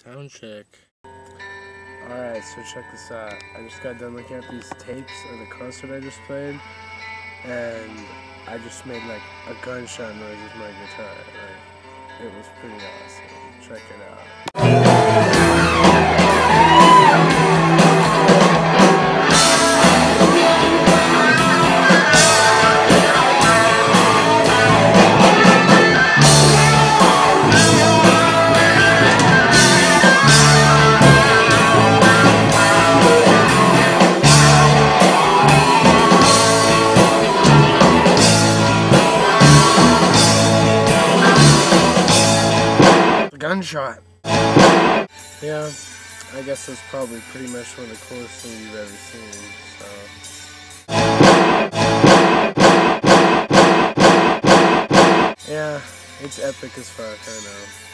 Sound check. Alright, so check this out. I just got done looking at these tapes of the concert I just played, and I just made like a gunshot noise with my guitar. Like, it was pretty awesome. Check it out. Gunshot. Yeah, I guess that's probably pretty much one of the coolest things you've ever seen, so. Yeah, it's epic as fuck, I know.